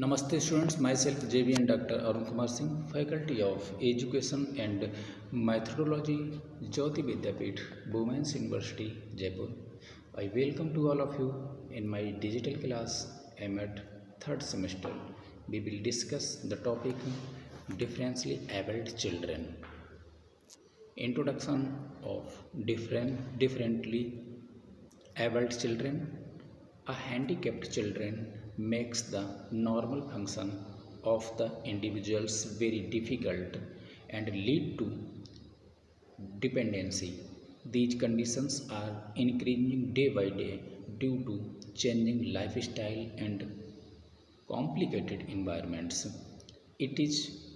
Namaste students, myself JB and Dr. Arun Kumar Singh, Faculty of Education and Methodology, Jyoti Vidyapeeth, Women's University, Jaipur. I welcome to all of you in my digital class. I am at third semester. We will discuss the topic differentially abled children. Introduction of differently abled children. A handicapped children makes the normal function of the individuals very difficult and lead to dependency. These conditions are increasing day by day due to changing lifestyle and complicated environments. It is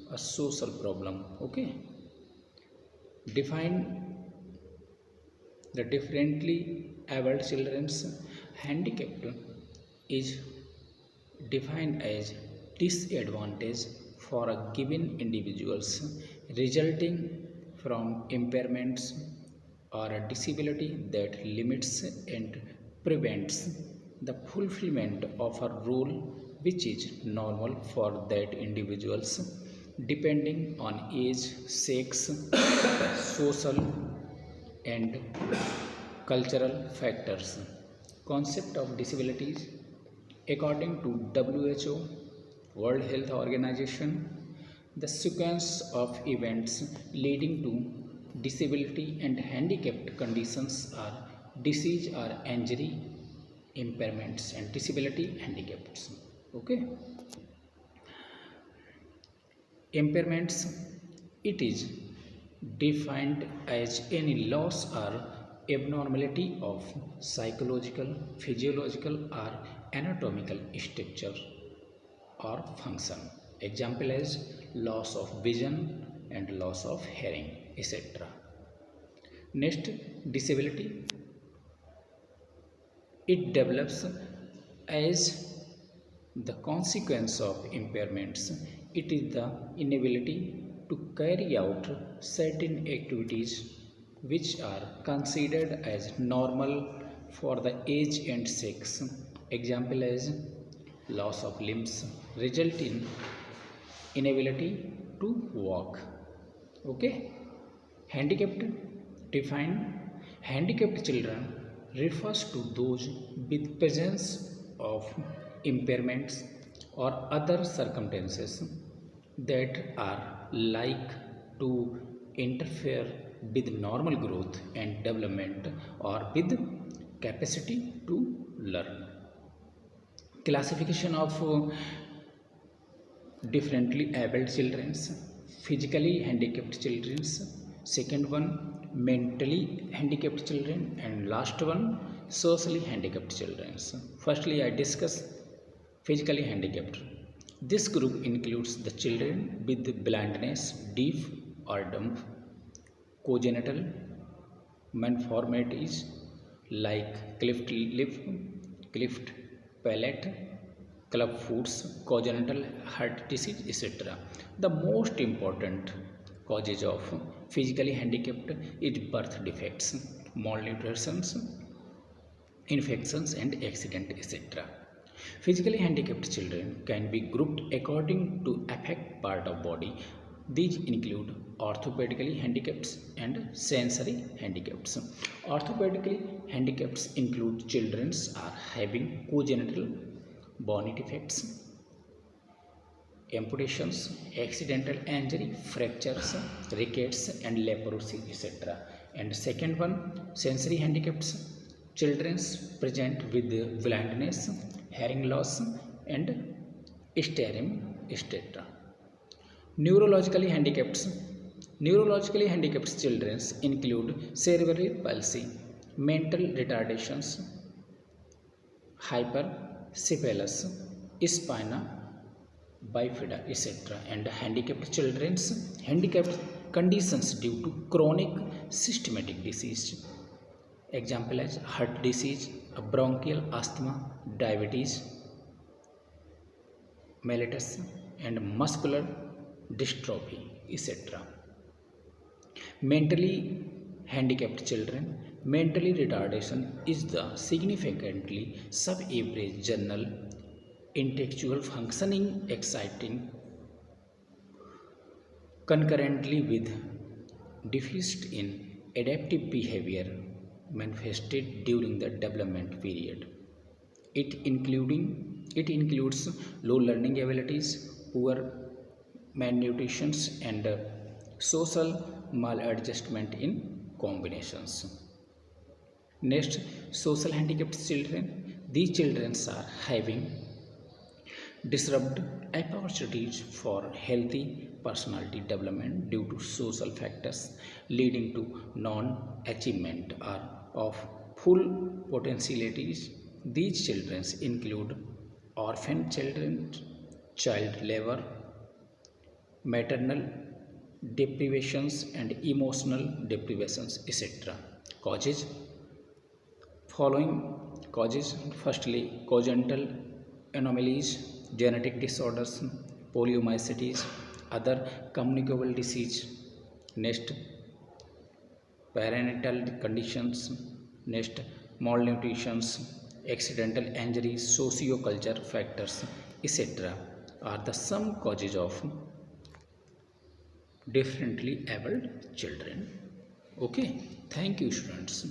a social problem. Okay. Define the differently abled children's handicap is defined as disadvantage for a given individuals resulting from impairments or a disability that limits and prevents the fulfillment of a role which is normal for that individuals depending on age, sex, social and cultural factors. Concept of disabilities. According to WHO, World Health Organization, the sequence of events leading to disability and handicapped conditions are disease or injury, impairments and disability handicaps. Okay. Impairments, it is defined as any loss or abnormality of psychological, physiological or anatomical structure or function. Example is loss of vision and loss of hearing, etc. Next, disability. It develops as the consequence of impairments. It is the inability to carry out certain activities which are considered as normal for the age and sex. Example is loss of limbs result in inability to walk. Okay. Handicapped. Defined. Handicapped children refers to those with presence of impairments or other circumstances that are like to interfere with normal growth and development or with capacity to learn. Classification of differently abled children. Physically handicapped children. Second one, mentally handicapped children, and last one, socially handicapped children. Firstly, I discuss physically handicapped. This group includes the children with blindness, deaf or dumb, congenital malformities like cleft lip, cleft palate, club foots, congenital heart disease, etc. The most important causes of physically handicapped is birth defects, malnutrition, infections and accident, etc. Physically handicapped children can be grouped according to affect part of body. These include orthopedically handicapped and sensory handicapped. Orthopedically handicapped include children are having congenital bony defects, amputations, accidental injury, fractures, rickets and leprosy, etc. And second one, sensory handicapped children present with blindness, hearing loss and staring, etc. Neurologically handicapped children include cerebral palsy, mental retardations, hypercephalus, spina bifida, etc. And handicapped conditions due to chronic systematic disease. Example as heart disease, bronchial asthma, diabetes mellitus and muscular dystrophy, etc. Mentally handicapped children. Mentally retardation is the significantly sub-average general intellectual functioning exciting concurrently with deficit in adaptive behavior manifested during the development period. It includes low learning abilities, poor malnutrition, and social maladjustment in combinations. Next, social handicapped children. These children are having disrupt opportunities for healthy personality development due to social factors leading to non-achievement or of full potentialities. These children include orphan children, child labor, maternal deprivations, and emotional deprivations, etc. Causes. Following causes: firstly, congenital anomalies, genetic disorders, poliomyositis, other communicable disease. Next, parental conditions. Next, malnutrition, accidental injuries, socio-culture factors, etc. are the some causes of differently abled children. Okay, thank you, students.